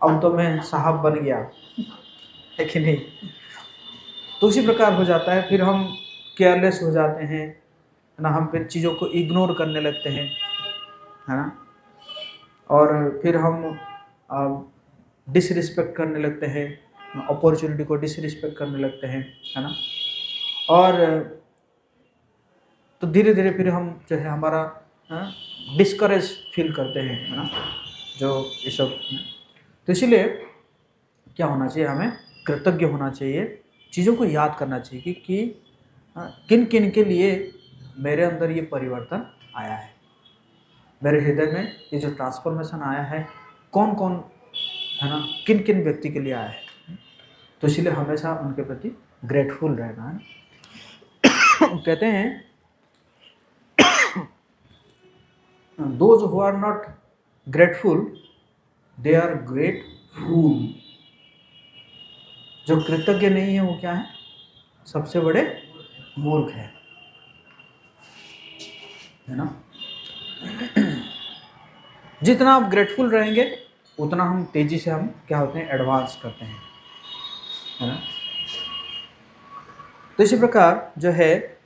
अब तो मैं साहब बन गया, है कि नहीं। तो उसी प्रकार हो जाता है, फिर हम केयरलेस हो जाते हैं, है ना, हम फिर चीज़ों को इग्नोर करने लगते हैं, है ना, और फिर हम डिसरिस्पेक्ट करने लगते हैं, अपॉर्चुनिटी को डिसरिस्पेक्ट करने लगते हैं, है ना। और तो धीरे धीरे फिर हम जो है हमारा डिस्करेज फील करते हैं, है ना, जो ये सब। तो इसीलिए क्या होना चाहिए, हमें कृतज्ञ होना चाहिए, चीज़ों को याद करना चाहिए कि किन किन के लिए मेरे अंदर ये परिवर्तन आया है, मेरे हृदय में ये जो ट्रांसफॉर्मेशन आया है, कौन कौन, है ना, किन किन व्यक्ति के लिए आया है। तो इसलिए हमेशा उनके प्रति ग्रेटफुल रहना है। कहते हैं those who are not grateful they are great fool. जो कृतज्ञ नहीं है वो क्या है, सबसे बड़े मूर्ख है ना। जितना आप ग्रेटफुल रहेंगे उतना हम तेजी से हम क्या होते हैं, एडवांस करते हैं, है ना। तो इसी प्रकार जो है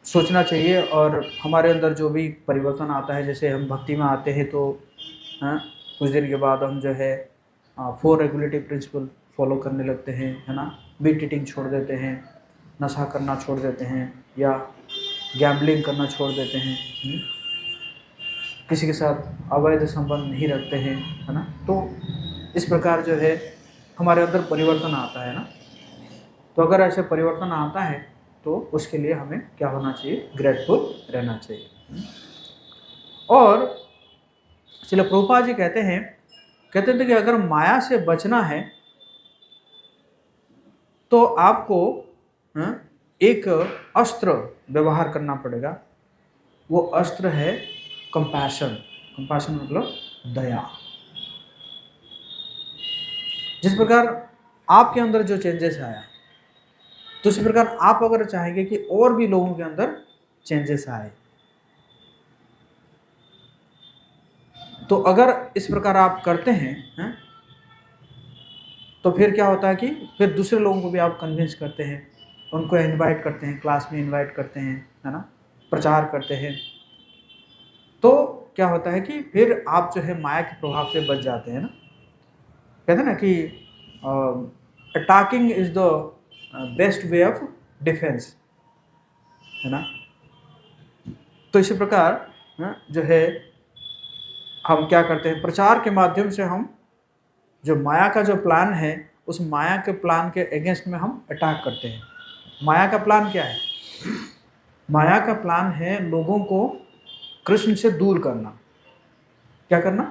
सोचना चाहिए, और हमारे अंदर जो भी परिवर्तन आता है, जैसे हम भक्ति में आते हैं तो कुछ दिन के बाद हम जो है 4 रेगुलेटिव प्रिंसिपल फॉलो करने लगते हैं, है ना, बीट ईटिंग छोड़ देते हैं, नशा करना छोड़ देते हैं, या गैम्बलिंग करना छोड़ देते हैं, किसी के साथ अवैध संबंध नहीं रखते हैं, है ना। तो इस प्रकार जो है हमारे अंदर परिवर्तन आता है ना। तो अगर ऐसे परिवर्तन आता है तो उसके लिए हमें क्या होना चाहिए, ग्रेटफुल रहना चाहिए। और श्रील प्रभुपाद जी कहते थे कि अगर माया से बचना है तो आपको एक अस्त्र व्यवहार करना पड़ेगा। वो अस्त्र है कंपैशन। कंपैशन मतलब दया। जिस प्रकार आपके अंदर जो चेंजेस आया, तो उसी प्रकार आप अगर चाहेंगे कि और भी लोगों के अंदर चेंजेस आए, तो अगर इस प्रकार आप करते हैं, तो फिर क्या होता है कि फिर दूसरे लोगों को भी आप कन्विंस करते हैं, उनको इनवाइट करते हैं, क्लास में इनवाइट करते हैं, है ना, प्रचार करते हैं। तो क्या होता है कि फिर आप जो है माया के प्रभाव से बच जाते हैं ना। कहते हैं ना कि attacking is the best way of defence, है ना। तो इसी प्रकार जो है हम क्या करते हैं, प्रचार के माध्यम से हम जो माया का जो प्लान है, उस माया के प्लान के अगेंस्ट में हम अटैक करते हैं। माया का प्लान क्या है? माया का प्लान है लोगों को कृष्ण से दूर करना। क्या करना?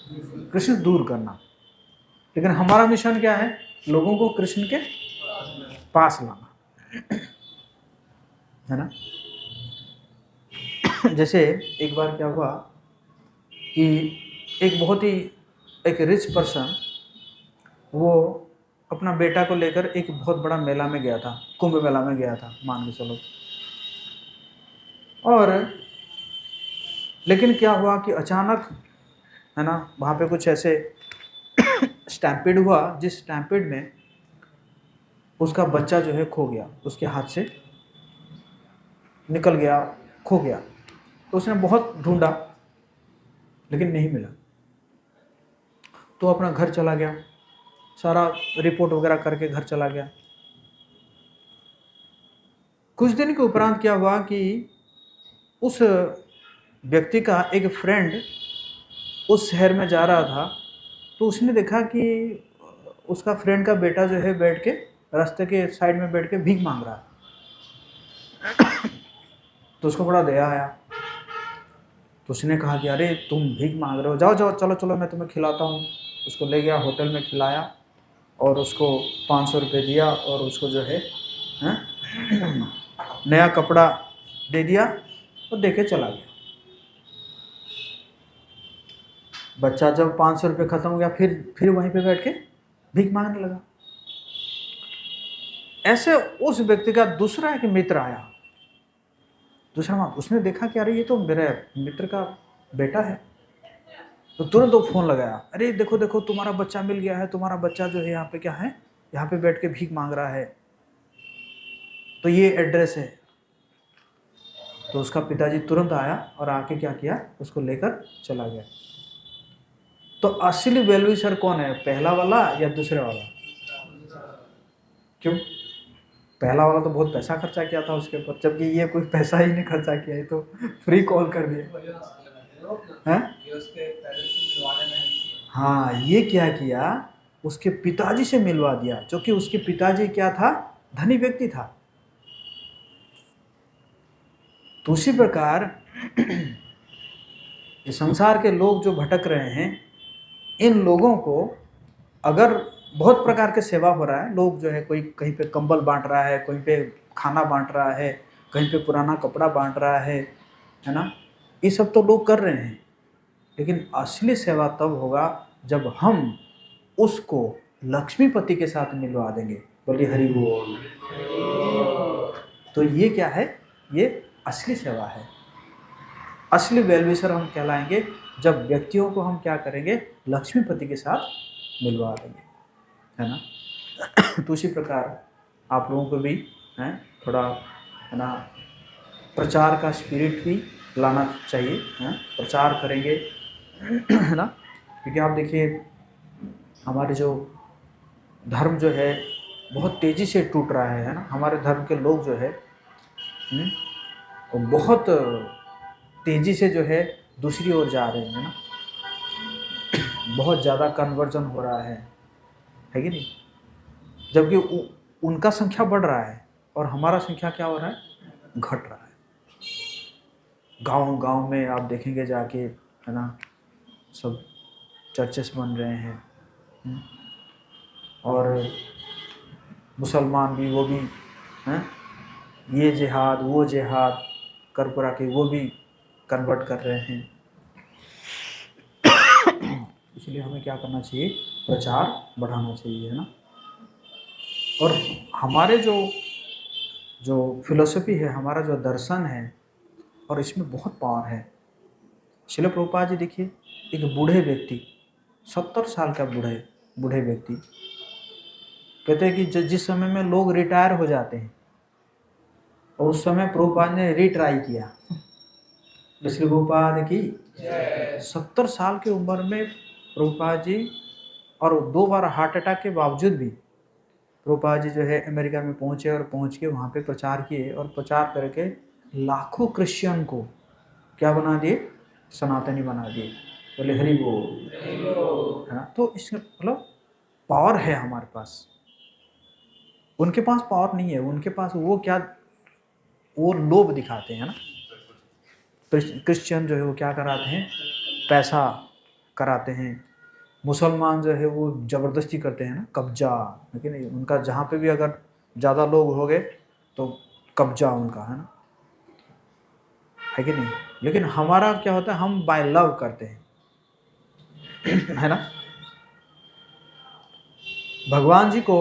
कृष्ण से दूर करना। लेकिन हमारा मिशन क्या है? लोगों को कृष्ण के पास लाना, है ना। जैसे एक बार क्या हुआ कि एक बहुत ही एक रिच पर्सन, वो अपना बेटा को लेकर एक बहुत बड़ा मेला में गया था, कुंभ मेला में गया था, मान के चलो। और लेकिन क्या हुआ कि अचानक, है ना, वहाँ पे कुछ ऐसे स्टैम्पेड हुआ, जिस स्टैम्पेड में उसका बच्चा जो है खो गया, उसके हाथ से निकल गया, खो गया। तो उसने बहुत ढूंढा लेकिन नहीं मिला। तो अपना घर चला गया, सारा रिपोर्ट वगैरह करके घर चला गया। कुछ दिन के उपरांत क्या हुआ कि उस व्यक्ति का एक फ्रेंड उस शहर में जा रहा था, तो उसने देखा कि उसका फ्रेंड का बेटा जो है बैठ के रास्ते के साइड में बैठ के भीख मांग रहा है। तो उसको बड़ा दया आया। तो उसने कहा कि अरे तुम भीख मांग रहे हो, जाओ जाओ, चलो चलो मैं तुम्हें खिलाता हूँ। उसको ले गया, होटल में खिलाया और उसको 500 रुपये दिया और उसको जो है नया कपड़ा दे दिया और दे के चला गया। बच्चा जब 500 रुपये ख़त्म हो गया, फिर वहीं पे बैठ के भीख मांगने लगा। ऐसे उस व्यक्ति का दूसरा एक मित्र आया, दूसरा माँ, उसने देखा कि अरे ये तो मेरे मित्र का बेटा है। तो तुरंत वो फ़ोन लगाया, अरे देखो देखो तुम्हारा बच्चा मिल गया है, तुम्हारा बच्चा जो है यहाँ पे क्या है, यहाँ पे बैठ के भीख मांग रहा है, तो ये एड्रेस है। तो उसका पिताजी तुरंत आया और आके क्या किया, उसको लेकर चला गया। तो असली वेलविशर कौन है, पहला वाला या दूसरे वाला? क्यों? पहला वाला तो बहुत पैसा खर्चा किया था उसके ऊपर, जबकि ये कोई पैसा ही नहीं खर्चा किया, है तो फ्री कॉल कर दिया है। हाँ, ये क्या किया, उसके पिताजी से मिलवा दिया, जो कि उसके पिताजी क्या था, धनी व्यक्ति था। तो उसी प्रकार ये संसार के लोग जो भटक रहे हैं, इन लोगों को अगर बहुत प्रकार के सेवा हो रहा है, लोग जो है कोई कहीं पे कंबल बांट रहा है, कहीं पे खाना बांट रहा है, कहीं पे पुराना कपड़ा बांट रहा है ना, ये सब तो लोग कर रहे हैं। लेकिन असली सेवा तब होगा जब हम उसको लक्ष्मीपति के साथ मिलवा देंगे। बोलिए हरि बोल। तो ये क्या है, ये असली सेवा है। असली वेलविशर हम कहलाएंगे जब व्यक्तियों को हम क्या करेंगे, लक्ष्मीपति के साथ मिलवा देंगे, है ना। तो उसी प्रकार आप लोगों को भी है थोड़ा, है ना, प्रचार का स्पिरिट भी लाना चाहिए, है, प्रचार करेंगे, है ना। क्योंकि आप देखिए हमारे जो धर्म जो है बहुत तेज़ी से टूट रहा है ना। हमारे धर्म के लोग जो है वो बहुत तेज़ी से जो है दूसरी ओर जा रहे हैं ना, बहुत ज़्यादा कन्वर्जन हो रहा है कि नहीं। जबकि उनका संख्या बढ़ रहा है और हमारा संख्या क्या हो रहा है, घट रहा है। गांव-गांव में आप देखेंगे जाके, है ना, सब चर्चेस बन रहे हैं, और मुसलमान भी, वो भी हैं, ये जिहाद वो जिहाद कर पुरा के वो भी कन्वर्ट कर रहे हैं। इसलिए हमें क्या करना चाहिए, प्रचार बढ़ाना चाहिए, है ना। और हमारे जो फिलोसफी है, हमारा जो दर्शन है, और इसमें बहुत पावर है। श्रील प्रभुपाद जी देखिए, एक बूढ़े व्यक्ति, 70 साल का बूढ़े व्यक्ति, कहते हैं कि जिस समय में लोग रिटायर हो जाते हैं, और उस समय प्रभुपाद ने रीट्राई किया। श्री प्रभुपाद की 70 साल की उम्र में प्रभुपाद जी, और 2 बार हार्ट अटैक के बावजूद भी प्रभुपाद जी जो है अमेरिका में पहुँचे, और पहुँच के वहाँ पे प्रचार किए, और प्रचार करके लाखों क्रिश्चियन को क्या बना दिए, सनातनी बना दिए। बोले हरि बोल, है ना। तो इसका मतलब पावर है हमारे पास, उनके पास पावर नहीं है। उनके पास वो क्या, वो लोभ दिखाते हैं ना। क्रिश्चियन जो है वो क्या कराते हैं, पैसा कराते हैं। मुसलमान जो है वो ज़बरदस्ती करते हैं ना, कब्जा, है कि नहीं। उनका जहाँ पे भी अगर ज़्यादा लोग हो गए तो कब्जा उनका, है ना, है कि नहीं। लेकिन हमारा क्या होता है, हम बाय लव करते हैं, है ना। भगवान जी को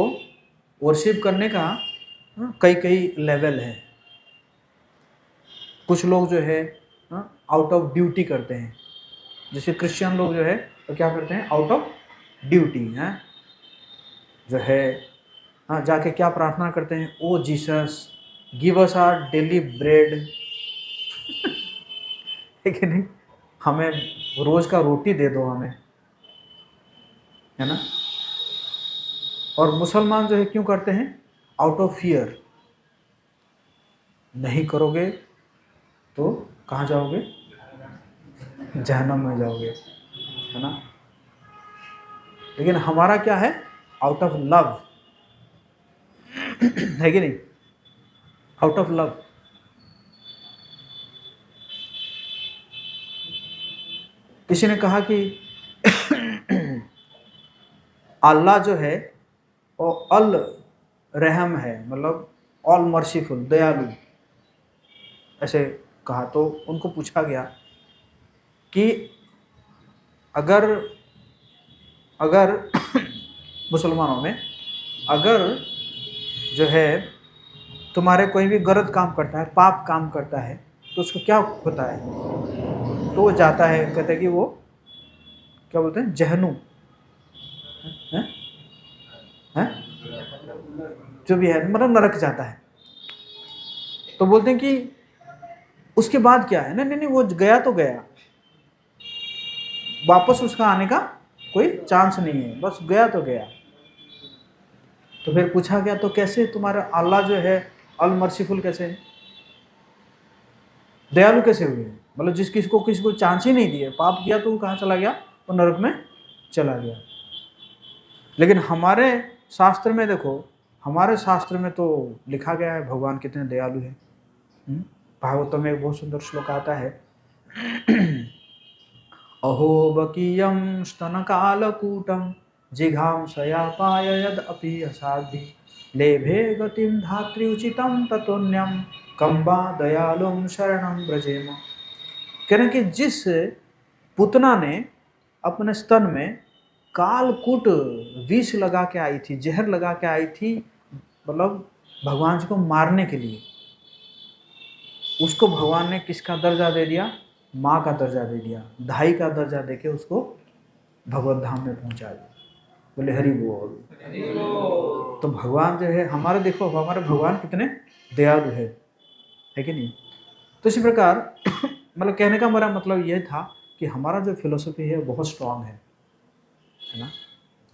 वर्शिप करने का कई कई लेवल है। कुछ लोग जो है आउट ऑफ ड्यूटी करते हैं, जैसे क्रिश्चियन लोग जो है तो क्या करते हैं, आउट ऑफ ड्यूटी है जो है, हाँ, जाके क्या प्रार्थना करते हैं, O Jesus give us our daily bread, है कि नहीं, हमें रोज का रोटी दे दो हमें, है ना। और मुसलमान जो है क्यों करते हैं, आउट ऑफ फियर, नहीं करोगे तो कहाँ जाओगे, जहन्नम में जाओगे, है ना। लेकिन हमारा क्या है, आउट ऑफ लव, है कि नहीं, आउट ऑफ लव। किसी ने कहा कि अल्लाह जो है वो अल रहम है, मतलब ऑल मर्सीफुल, दयालु, ऐसे कहा। तो उनको पूछा गया कि अगर अगर मुसलमानों में अगर जो है तुम्हारे कोई भी गलत काम करता है, पाप काम करता है, तो उसको क्या होता है, तो वो जाता है, कहते हैं कि वो क्या बोलते हैं, जहन्नुम, है, है? जो भी है, मतलब नरक जाता है। तो बोलते हैं कि उसके बाद क्या है, नहीं नहीं नहीं, वो गया तो गया, वापस उसका आने का कोई चांस नहीं है, बस गया तो गया। तो फिर पूछा गया तो कैसे तुम्हारा अल्लाह जो है अल मर्सीफुल कैसे है, दयालु कैसे हुए, मतलब जिस किसी को चांस ही नहीं दिए, पाप किया तो वो कहाँ चला गया, वो नरक में चला गया। लेकिन हमारे शास्त्र में देखो, हमारे शास्त्र में तो लिखा गया है भगवान कितने दयालु हैं। भागवतम में एक बहुत सुंदर श्लोक आता है, अहो बकीयं स्तनकालकूटं जिघांसया यद अपि असाध्य लेभे गतिं धात्री उचितं ततोन्यं कंबा दयालुं शरणं व्रजेम। कह रहे कि जिस पुतना ने अपने स्तन में कालकूट विष लगा के आई थी, जहर लगा के आई थी, मतलब भगवान जी को मारने के लिए, उसको भगवान ने किसका दर्जा दे दिया, माँ का दर्जा दे दिया, धाई का दर्जा देके उसको भगवत धाम में पहुंचा दिया। बोले हरि बोल। तो भगवान जो है हमारे, देखो हमारे भगवान कितने दयालु है कि नहीं। तो इसी प्रकार मतलब कहने का मेरा मतलब यह था कि हमारा जो फिलोसफी है बहुत स्ट्रांग है ना।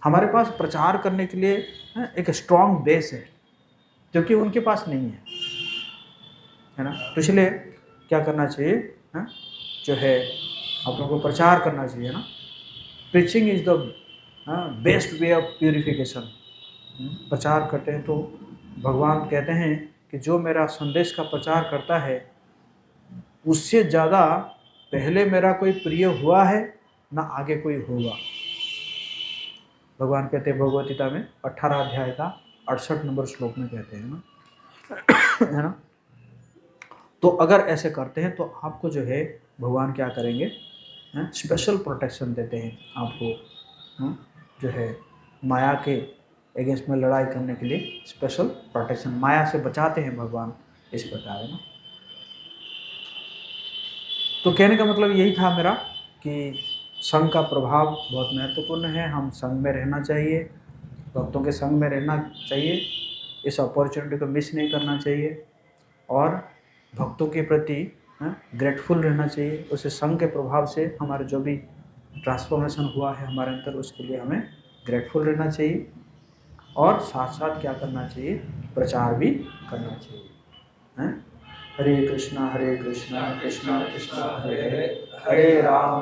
हमारे पास प्रचार करने के लिए एक स्ट्रांग बेस है, क्योंकि उनके पास नहीं है ना। तो इसलिए क्या करना चाहिए, जो है आप लोगों को प्रचार करना चाहिए ना। Preaching is the best way of purification. प्रचार करते हैं तो भगवान कहते हैं कि जो मेरा संदेश का प्रचार करता है उससे ज़्यादा पहले मेरा कोई प्रिय हुआ है ना आगे कोई होगा। भगवान कहते हैं भगवद गीता में 18 अध्याय का 68 नंबर श्लोक में कहते हैं ना, है ना। तो अगर ऐसे करते हैं तो आपको जो है भगवान क्या करेंगे, स्पेशल प्रोटेक्शन देते हैं आपको, जो है माया के अगेंस्ट में लड़ाई करने के लिए स्पेशल प्रोटेक्शन, माया से बचाते हैं भगवान, इस प्रकार है ना। तो कहने का मतलब यही था मेरा कि संघ का प्रभाव बहुत महत्वपूर्ण है, हम संघ में रहना चाहिए, भक्तों के संघ में रहना चाहिए, इस अपॉर्चुनिटी को मिस नहीं करना चाहिए और भक्तों के प्रति ग्रेटफुल रहना चाहिए। उस संघ के प्रभाव से हमारे जो भी ट्रांसफॉर्मेशन हुआ है हमारे अंदर, उसके लिए हमें ग्रेटफुल रहना चाहिए और साथ साथ क्या करना चाहिए, प्रचार भी करना चाहिए। हरे कृष्णा कृष्णा कृष्णा कृष्णा हरे हरे, हरे राम